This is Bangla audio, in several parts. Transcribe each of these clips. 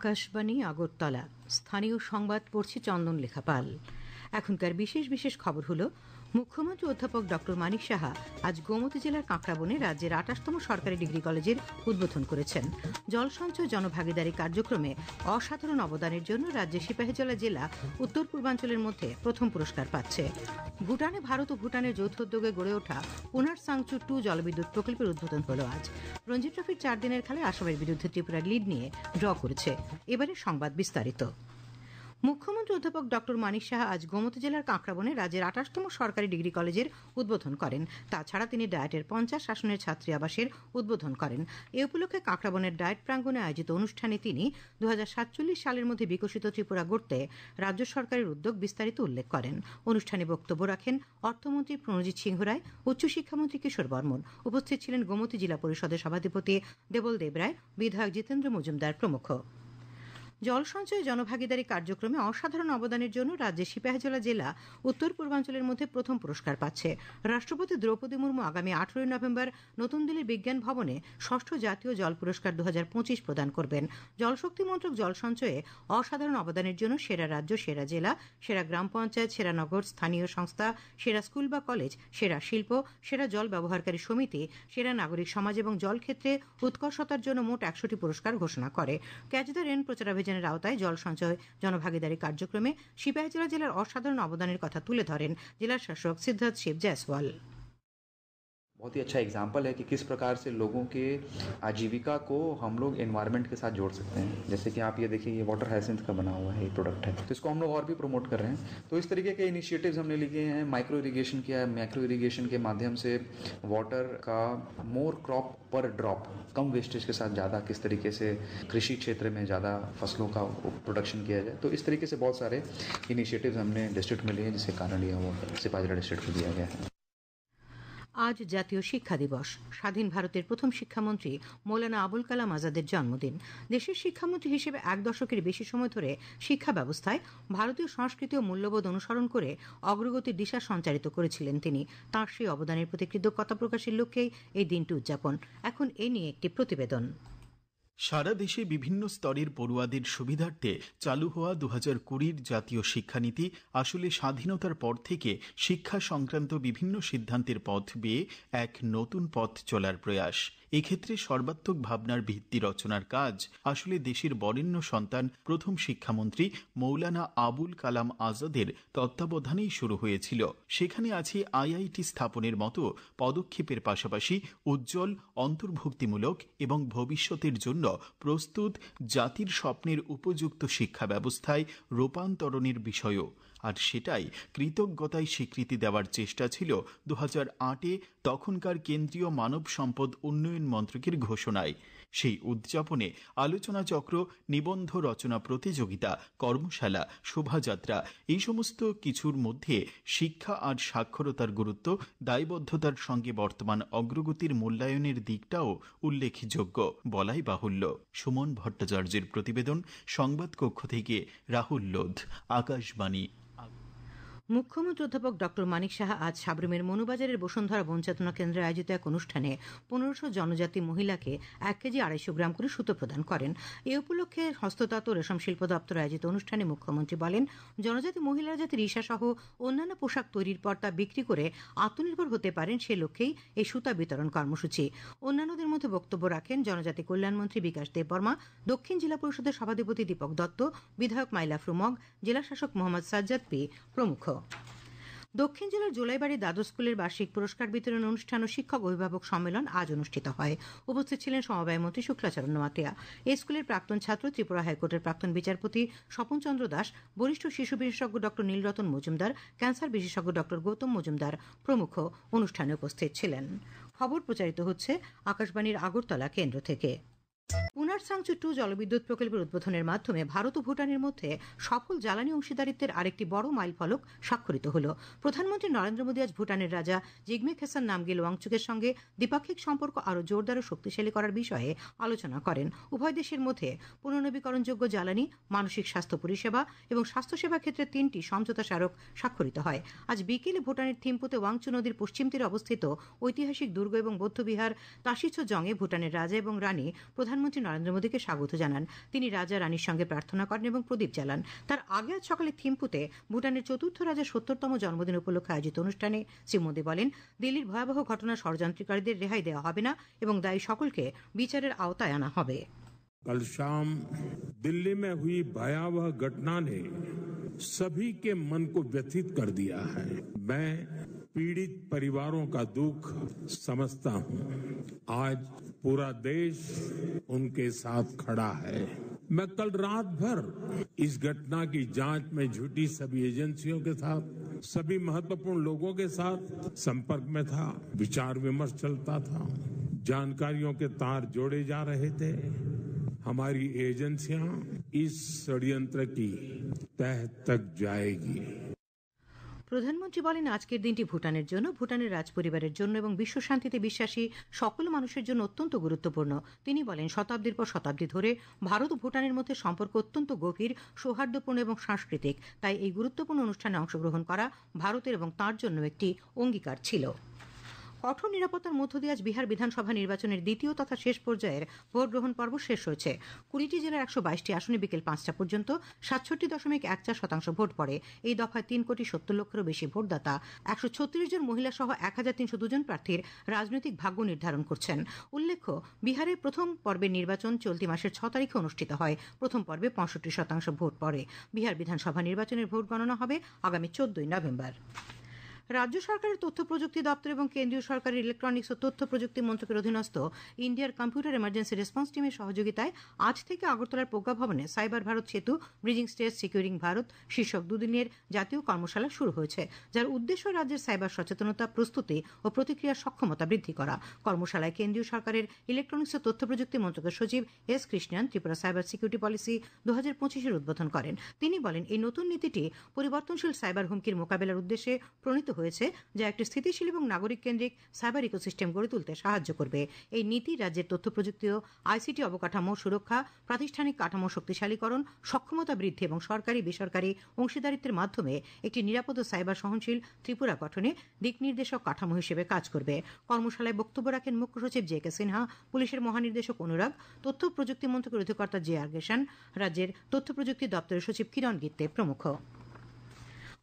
আকাশবাণী আগরতলা। স্থানীয় সংবাদ পড়ছি চন্দন লেখা পাল। এখনকার বিশেষ বিশেষ খবর হলো, মুখ্যমন্ত্রী অধ্যাপক ডক্টর মানিক সাহা আজ গোমতী জেলার কাঁকড়াবনে রাজ্যের ২৮তম সরকারি ডিগ্রি কলেজের উদ্বোধন করেছেন। জল সঞ্চয় জনভাগিদারি কার্যক্রমে অসাধারণ অবদানের জন্য রাজ্যের সিপাহীজলা জেলা উত্তর পূর্বাঞ্চলের মধ্যে প্রথম পুরস্কার পাচ্ছে। ভুটানে ভারত ও ভুটানের যৌথ উদ্যোগে গড়ে ওঠা পুনার সাংচু 2 জলবিদ্যুৎ প্রকল্পের উদ্বোধন হল আজ। রঞ্জি ট্রফির 4 দিনের খেলায় আসামের বিরুদ্ধে ত্রিপুরা লিড নিয়ে ড্র করেছে। এবারে সংবাদ বিস্তারিত। মুখ্যমন্ত্রী অধ্যাপক ডক্টর মানিক সাহা আজ গোমতী জেলার কাঁকড়াবনে রাজ্যের ২৮তম সরকারি ডিগ্রি কলেজের উদ্বোধন করেন। তাছাড়া তিনি ডায়েটের ৫০ আসনের ছাত্রী আবাসের উদ্বোধন করেন। এ উপলক্ষে কাঁকড়াবনের ডায়েট প্রাঙ্গণে আয়োজিত অনুষ্ঠানে তিনি ২০৪৭ সালের মধ্যে বিকশিত ত্রিপুরা গড়তে রাজ্য সরকারের উদ্যোগ বিস্তারিত উল্লেখ করেন। অনুষ্ঠানে বক্তব্য রাখেন অর্থমন্ত্রী প্রণজিৎ সিংহ রায়, উচ্চশিক্ষামন্ত্রী কিশোর বর্মন। উপস্থিত ছিলেন গোমতী জেলা পরিষদের সভাধিপতি দেবল দেব রায়, বিধায়ক জিতেন্দ্র মজুমদার প্রমুখ। জল সঞ্চয় জনভাগিদারি কার্যক্রমে অসাধারণ অবদানের জন্য রাজ্যের সিপাহীজলা জেলা উত্তর পূর্বাঞ্চলের মধ্যে প্রথম পুরস্কার পাচ্ছে। রাষ্ট্রপতি দ্রৌপদী মুর্মু আগামী ১৮ নভেম্বর নতুন দিল্লির বিজ্ঞান ভবনে ৬ষ্ঠ জাতীয় জল পুরস্কার ২০২৫ প্রদান করবেন। জলশক্তি মন্ত্রক জল সঞ্চয়ে অসাধারণ অবদানের জন্য সেরা রাজ্য, সেরা জেলা, সেরা গ্রাম পঞ্চায়েত, সেরা নগর, স্থানীয় সংস্থা, সেরা স্কুল বা কলেজ, সেরা শিল্প, সেরা জল ব্যবহারকারী সমিতি, সেরা নাগরিক সমাজ এবং জল ক্ষেত্রে উৎকর্ষতার জন্য মোট ১০০টি পুরস্কার ঘোষণা করে। ক্যাচ দ্য রেন প্রচারাভিযানের আওতায় জল সঞ্চয় জনভাগিদারি কার্যক্রমে সিপাহীজলা জেলার অসাধারণ অবদানের কথা তুলে ধরেন জেলার শাসক সিদ্ধার্থ শিব জয়সওয়াল। बहुत ही अच्छा एग्जाम्पल है कि किस प्रकार से लोगों के आजीविका को हम लोग एनवायरनमेंट के साथ जोड़ सकते हैं। जैसे कि आप ये देखिए, ये वाटर हाइसिंथ का बना हुआ है, ये प्रोडक्ट है, तो इसको हम लोग और भी प्रमोट कर रहे हैं। तो इस तरीके के इनिशिएटिव्स हमने लिए हैं। माइक्रो इरिगेशन किया है, मैक्रो इरिगेशन के माध्यम से वाटर का मोर क्रॉप पर ड्रॉप, कम वेस्टेज के साथ ज़्यादा किस तरीके से कृषि क्षेत्र में ज़्यादा फसलों का प्रोडक्शन किया जाए। तो इस तरीके से बहुत सारे इनिशिएटिव्स हमने डिस्ट्रिक्ट में लिए हैं, जिसके कारण ये अवार्ड सिपाहीजला डिस्ट्रिक्ट को दिया गया है। আজ জাতীয় শিক্ষা দিবস। স্বাধীন ভারতের প্রথম শিক্ষামন্ত্রী মৌলানা আবুল কালাম আজাদের জন্মদিন। দেশের শিক্ষামন্ত্রী হিসেবে ১ দশকের বেশি সময় ধরে শিক্ষা ব্যবস্থায় ভারতীয় সংস্কৃতি ও মূল্যবোধ অনুসরণ করে অগ্রগতির দিশা সঞ্চারিত করেছিলেন তিনি। তাঁর সেই অবদানের প্রতি কৃতজ্ঞতা প্রকাশের লক্ষ্যেই এই দিনটি উদযাপন। এখন এ নিয়ে একটি প্রতিবেদন। সারা দেশে বিভিন্ন স্তরের পড়ুয়াদের সুবিধার্থে চালু হওয়া ২০২০ জাতীয় শিক্ষানীতি আসলে স্বাধীনতার পর থেকে শিক্ষা সংক্রান্ত বিভিন্ন সিদ্ধান্তের পথ বেয়ে এক নতুন পথ চলার প্রয়াস। এক্ষেত্রে সর্বাত্মক ভাবনার ভিত্তি রচনার কাজ আসলে দেশের বরেণ্য সন্তান প্রথম শিক্ষামন্ত্রী মৌলানা আবুল কালাম আজাদের তত্ত্বাবধানেই শুরু হয়েছিল। সেখানে আছে আইআইটি স্থাপনের মতো পদক্ষেপের পাশাপাশি উজ্জ্বল, অন্তর্ভুক্তিমূলক এবং ভবিষ্যতের জন্য প্রস্তুত জাতির স্বপ্নের উপযুক্ত শিক্ষা ব্যবস্থায় রূপান্তরণের বিষয়ও। আর সেটাই কৃতজ্ঞতায় স্বীকৃতি দেওয়ার চেষ্টা ছিল ২০০৮-এ তখনকার কেন্দ্রীয় মানব সম্পদ উন্নয়ন মন্ত্রকের ঘোষণায়। সেই উদযাপনে আলোচনা চক্র, নিবন্ধ রচনা প্রতিযোগিতা, কর্মশালা, শোভাযাত্রা, এই সমস্ত কিছুর মধ্যে শিক্ষা আর সাক্ষরতার গুরুত্ব, দায়বদ্ধতার সঙ্গে বর্তমান অগ্রগতির মূল্যায়নের দিকটাও উল্লেখযোগ্য বলাই বাহুল্য। সুমন ভট্টাচার্যের প্রতিবেদন, সংবাদ কক্ষ থেকে রাহুল লোধ, আকাশবাণী। মুখ্যমন্ত্রী অধ্যাপক ডক্টর মানিক সাহা আজ সাবরুমের মনুবাজারের বসুন্ধরা বনচেতনা কেন্দ্রে আয়োজিত এক অনুষ্ঠানে ১৫০০ জনজাতি মহিলাকে ১ কেজি ২৫০ গ্রাম করে সুতো প্রদান করেন। এ উপলক্ষে হস্ততাঁত ও রেশম শিল্প দপ্তর আয়োজিত অনুষ্ঠানে মুখ্যমন্ত্রী বলেন, জনজাতি মহিলারা যাতে রিসা সহ অন্যান্য পোশাক তৈরির পর তা বিক্রি করে আত্মনির্ভর হতে পারেন, সে লক্ষ্যেই এই সুতা বিতরণ কর্মসূচি। অন্যান্যদের মধ্যে বক্তব্য রাখেন জনজাতি কল্যাণমন্ত্রী বিকাশ দেববর্মা, দক্ষিণ জেলা পরিষদের সভাধিপতি দীপক দত্ত, বিধায়ক মাইলা ফ্রুমগ, জেলা শাসক মোহাম্মদ সাজ্জাদ পি প্রমুখ। দক্ষিণ জেলার জোলাইবাড়ি দ্বাদশ স্কুলের বার্ষিক পুরস্কার বিতরণ অনুষ্ঠান ও শিক্ষক অভিভাবক সম্মেলন আজ অনুষ্ঠিত হয়। উপস্থিত ছিলেন সমবায় মন্ত্রী শুক্লাচরণ নোয়াতিয়া। এই স্কুলের প্রাক্তন ছাত্র, ত্রিপুরা হাইকোর্টের প্রাক্তন বিচারপতি স্বপন চন্দ্র দাস, বরিষ্ঠ শিশু বিশেষজ্ঞ ডক্টর নীলরতন মজুমদার, ক্যান্সার বিশেষজ্ঞ ডক্টর গৌতম মজুমদার প্রমুখ অনুষ্ঠানে উপস্থিত ছিলেন। খবর প্রচারিত হচ্ছে আকাশবাণীর আগরতলা কেন্দ্র থেকে। পুনার সাংচু 2 জলবিদ্যুৎ প্রকল্পের উদ্বোধনের মাধ্যমে ভারত ও ভুটানের মধ্যে সফল জ্বালানি অংশীদারিত্বের আরেকটি বড় মাইলফলক স্বাক্ষরিত হল। প্রধানমন্ত্রী নরেন্দ্র মোদী আজ ভুটানের রাজা জিগমে খেসান নামগেল ওয়াংচুকের সঙ্গে দ্বিপাক্ষিক সম্পর্ক আরও জোরদার ও শক্তিশালী করার বিষয়ে আলোচনা করেন। উভয় দেশের মধ্যে পুনর্নবীকরণযোগ্য জ্বালানি, মানসিক স্বাস্থ্য পরিষেবা এবং স্বাস্থ্যসেবা ক্ষেত্রে 3টি সমঝোতা স্মারক স্বাক্ষরিত হয়। আজ বিকেলে ভুটানের থিম্পুতে ওয়াংচু নদীর পশ্চিম তীরে অবস্থিত ঐতিহাসিক দুর্গ এবং বৌদ্ধবিহার তাশিচো জংয়ে ভুটানের রাজা এবং রানী প্রধানমন্ত্রী প্রধানমন্ত্রী নরেন্দ্র মোদীকে স্বাগত জানান। তিনি রাজা রানীর সঙ্গে প্রার্থনা করেন এবং প্রদীপ জ্বালান। তার আগে আজ সকালে থিম্পুতে ভুটানের চতুর্থ রাজার ৭০তম জন্মদিন উপলক্ষে আয়োজিত অনুষ্ঠানে শ্রী মোদী বলেন, দিল্লির ভয়াবহ ঘটনার ষড়যন্ত্রকারীদের রেহাই দেওয়া হবে না এবং দায়ী সকলকে বিচারের আওতায় আনা হবে। कल शाम दिल्ली में हुई भयावह घटना ने सभी के मन को व्यथित कर दिया है। मैं पीड़ित परिवारों का दुख समझता हूं। आज पूरा देश उनके साथ खड़ा है। मैं कल रात भर इस घटना की जांच में जुटी सभी एजेंसियों के साथ, सभी महत्वपूर्ण लोगों के साथ संपर्क में था। विचार विमर्श चलता था, जानकारियों के तार जोड़े जा रहे थे। हमारी एजेंसियां इस षड्यंत्र की तह तक जाएगी। প্রধানমন্ত্রী বলেন, আজকের দিনটি ভুটানের জন্য, ভুটানের রাজপরিবারের জন্য এবং বিশ্ব শান্তিতে বিশ্বাসী সকল মানুষের জন্য অত্যন্ত গুরুত্বপূর্ণ। তিনি বলেন, শতাব্দীর পর শতাব্দী ধরে ভারত ও ভুটানের মধ্যে সম্পর্ক অত্যন্ত গভীর, সৌহার্দ্যপূর্ণ এবং সাংস্কৃতিক। তাই এই গুরুত্বপূর্ণ অনুষ্ঠানে অংশগ্রহণ করা ভারতের এবং তাঁর জন্য একটি অঙ্গীকার ছিল। কঠোর নিরাপত্তার মধ্য দিয়ে আজ বিহার বিধানসভা নির্বাচনের দ্বিতীয় তথা শেষ পর্যায়ের ভোট গ্রহণ পর্ব শেষ হয়েছে। 20টি জেলার 122টি আসনে বিকেল 5টা পর্যন্ত 67.14% ভোট পড়ে। এই দফায় 3,70 লক্ষেরও বেশি ভোটদাতা 136 জন মহিলা সহ 1,302 জন প্রার্থীর রাজনৈতিক ভাগ্য নির্ধারণ করছেন। উল্লেখ্য, বিহারে প্রথম পর্বের নির্বাচন চলতি মাসের 6 তারিখে অনুষ্ঠিত হয়। প্রথম পর্বে 65% ভোট পড়ে। বিহার বিধানসভা নির্বাচনের ভোট গণনা হবে আগামী 14 নভেম্বর। রাজ্য সরকারের তথ্য প্রযুক্তি দপ্তর এবং কেন্দ্রীয় সরকারের ইলেকট্রনিক্স ও তথ্য প্রযুক্তি মন্ত্রকের অধীনস্থ ইন্ডিয়ার কম্পিউটার এমার্জেন্সি রেসপন্স টিমের সহযোগিতায় আজ থেকে আগরতলার প্রজ্ঞা ভবনে সাইবার ভারত সেতু, ব্রিজিং স্টেজ, সিকিউরিং ভারত শীর্ষক দুদিনের জাতীয় কর্মশালা শুরু হয়েছে, যার উদ্দেশ্য রাজ্যের সাইবার সচেতনতা, প্রস্তুতি ও প্রতিক্রিয়ার সক্ষমতা বৃদ্ধি করা। কর্মশালায় কেন্দ্রীয় সরকারের ইলেকট্রনিক্স ও তথ্য প্রযুক্তি মন্ত্রকের সচিব S Krishnan Tripura cyber security policy 2025 উদ্বোধন করেন। তিনি বলেন, এই নতুন নীতিটি পরিবর্তনশীল সাইবার হুমকির মোকাবেলার উদ্দেশ্যে প্রণীত হয়েছে, যা একটি স্থিতিশীল এবং নাগরিক কেন্দ্রিক সাইবার ইকোসিস্টেম গড়ে তুলতে সাহায্য করবে। এই নীতি রাজ্যের তথ্য প্রযুক্তি ও আইসিটি অবকাঠামো সুরক্ষা, প্রাতিষ্ঠানিক কাঠামো শক্তিশালীকরণ, সক্ষমতা বৃদ্ধি এবং সরকারি বেসরকারি অংশীদারিত্বের মাধ্যমে একটি নিরাপদ ও সাইবার সহনশীল ত্রিপুরা গঠনে দিক নির্দেশক কাঠামো হিসেবে কাজ করবে। কর্মশালায় বক্তব্য রাখেন মুখ্য সচিব জে কে সিনহা, পুলিশের মহানির্দেশক অনুরাগ, তথ্য প্রযুক্তি মন্ত্রকের অধিকর্তা জে আর গেশান, রাজ্যের তথ্য প্রযুক্তি দপ্তরের সচিব কিরণ গিত্তে প্রমুখ।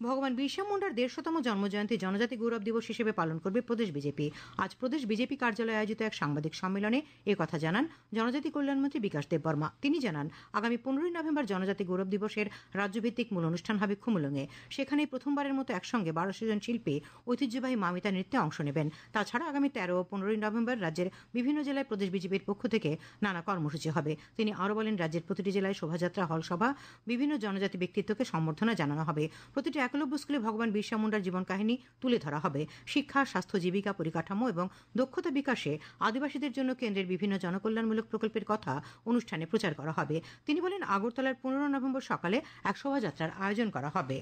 ভগবান বিরসা মুন্ডার 150তম জন্মজয়ন্তী জনজাতি গৌরব দিবস হিসেবে পালন করবে প্রদেশ বিজেপি। আজ প্রদেশ বিজেপি কার্যালয়ে আয়োজিত এক সাংবাদিক সম্মেলনে কথা জানান জনজাতি কল্যাণমন্ত্রী বিকাশ দেববর্মা। তিনি জানান, আগামী 15 নভেম্বর জনজাতি গৌরব দিবসের রাজ্যভিত্তিক মূল অনুষ্ঠান হবে খুমুলুঙে। সেখানেই প্রথমবারের মতো একসঙ্গে 1200 জন শিল্পী ঐতিহ্যবাহী মামিতা নৃত্যে অংশ নেবেন। তাছাড়া আগামী 13 ও 15 নভেম্বর রাজ্যের বিভিন্ন জেলায় প্রদেশ বিজেপির পক্ষ থেকে নানা কর্মসূচি হবে। তিনি আরও বলেন, রাজ্যের প্রতিটি জেলায় শোভাযাত্রা, হলসভা, বিভিন্ন জনজাতি ব্যক্তিত্বকে সম্বর্ধনা জানানো হবে। প্রতিটি একলব্য স্কুলে ভগবান বিরসা মুন্ডার জীবন কাহিনী তুলে ধরা হবে। শিক্ষা, স্বাস্থ্য, জীবিকা, পরিকাঠামো এবং দক্ষতা বিকাশে আদিবাসীদের জন্য কেন্দ্রের বিভিন্ন জনকল্যাণমূলক প্রকল্পের কথা অনুষ্ঠানে প্রচার করা হবে। তিনি বলেন, আগরতলার 15 নভেম্বর সকালে এক শোভাযাত্রার আয়োজন করা হবে।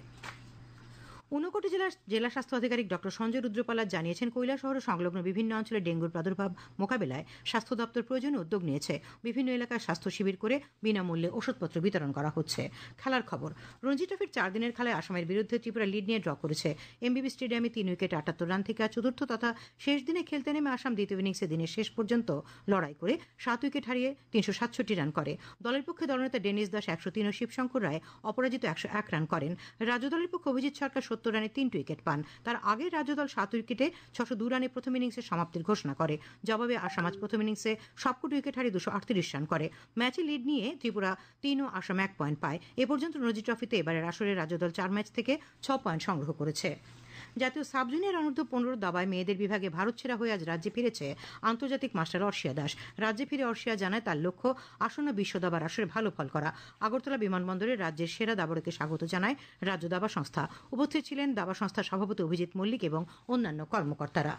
ঊনকোটি জেলার জেলা স্বাস্থ্য আধিকারিক ডক্টর সঞ্জয় রুদ্রপালা জানিয়েছেন, কৈলাসহর সংলগ্ন বিভিন্ন অঞ্চলে ডেঙ্গুর প্রাদুর্ভাব মোকাবেলায় স্বাস্থ্য দপ্তর প্রয়োজনীয় উদ্যোগ নিয়েছে। বিভিন্ন এলাকায় স্বাস্থ্য শিবির করে বিনামূল্যে ওষুধপত্র বিতরণ করা হচ্ছে। খেলার খবর, রঞ্জি ট্রফির 4 দিনের খেলায় আসামের বিরুদ্ধে ত্রিপুরা লিড নিয়ে ড্র করেছে। এমবিবি স্টেডিয়ামে 3 উইকেটে 78 রান থেকে চতুর্থ তথা শেষ দিনে খেলতে নেমে আসাম দ্বিতীয় ইনিংসে দিনের শেষ পর্যন্ত লড়াই করে 7 উইকেট হারিয়ে 367 রান করে। দলের পক্ষে দলনেতা ডেনিস দাস 103 ও শিবশঙ্কর রায় অপরাজিত 101 রান করেন। রাজ্য দলের পক্ষে অভিজিৎ সরকার 70 রানে 3 উইকেট পান। তার আগে রাজ্য দল 7 উইকেটে 602 রানে প্রথম ইনিংসের সমাপ্তির ঘোষণা করে। জবাবে আসাম আজ প্রথম ইনিংসে সবকটি উইকেট হারিয়ে 238 রান করে। ম্যাচে লিড নিয়ে ত্রিপুরা 3 ও আসাম 1 পয়েন্ট পায়। এ পর্যন্ত রঞ্জি ট্রফিতে এবারের আসরে রাজ্য দল 4 ম্যাচ থেকে 6 পয়েন্ট সংগ্রহ করেছে। জাতীয় সাব জুনিয়র অনূর্ধ্ব 15 দাবায় মেয়েদের বিভাগে ভারত ছেড়া হয়ে আজ রাজ্যে ফিরেছে আন্তর্জাতিক মাস্টার অর্ষিয়া দাস। রাজ্যে ফিরে অর্ষিয়া জানায়, তার লক্ষ্য আসন্ন বিশ্ব দাবার আসরে ভালো ফল করা। আগরতলা বিমানবন্দরে রাজ্যের সেরা দাবাড়ুকে স্বাগত জানায় রাজ্য দাবা সংস্থা। উপস্থিত ছিলেন দাবা সংস্থার সভাপতি অভিজিৎ মল্লিক এবং অন্যান্য কর্মকর্তারা।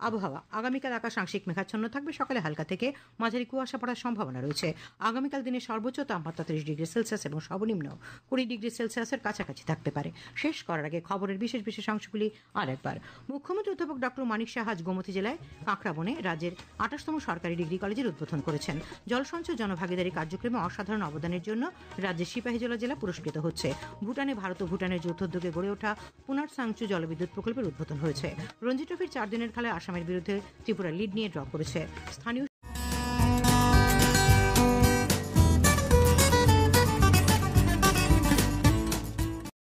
আবহাওয়া, আগামীকাল আকাশ আংশিক মেঘাচ্ছন্ন থাকবে। সকালে হালকা থেকে মাঝারি কুয়াশা পড়ার সম্ভাবনা রয়েছে। আগামীকাল দিনের সর্বোচ্চ তাপমাত্রা 30 ডিগ্রি সেলসিয়াস এবং সর্বনিম্ন 20 ডিগ্রি সেলসিয়াসের কাছাকাছি থাকতে পারে। শেষ করার আগে খবরের বিশেষ বিশেষ অংশগুলি আরেকবার। মুখ্যমন্ত্রী অধ্যাপক ডক্টর মানিক সাহা আজ গোমতী জেলায় কাঁকড়াবনে রাজ্যের 28তম সরকারি ডিগ্রি কলেজের উদ্বোধন করেছেন। জল সঞ্চয় জনভাগিদারি কার্যক্রমে অসাধারণ অবদানের জন্য রাজ্যের সিপাহীজলা জেলা পুরস্কৃত হচ্ছে। ভুটানে ভারত ও ভুটানের যৌথ উদ্যোগে গড়ে ওঠা পুনার সাংচু জলবিদ্যুৎ প্রকল্পের উদ্বোধন হয়েছে। রঞ্জি ট্রফির 4 দিনের খেলায় আসামের বিরুদ্ধে ত্রিপুরা লিড নিয়ে ড্র করেছে। স্থানীয়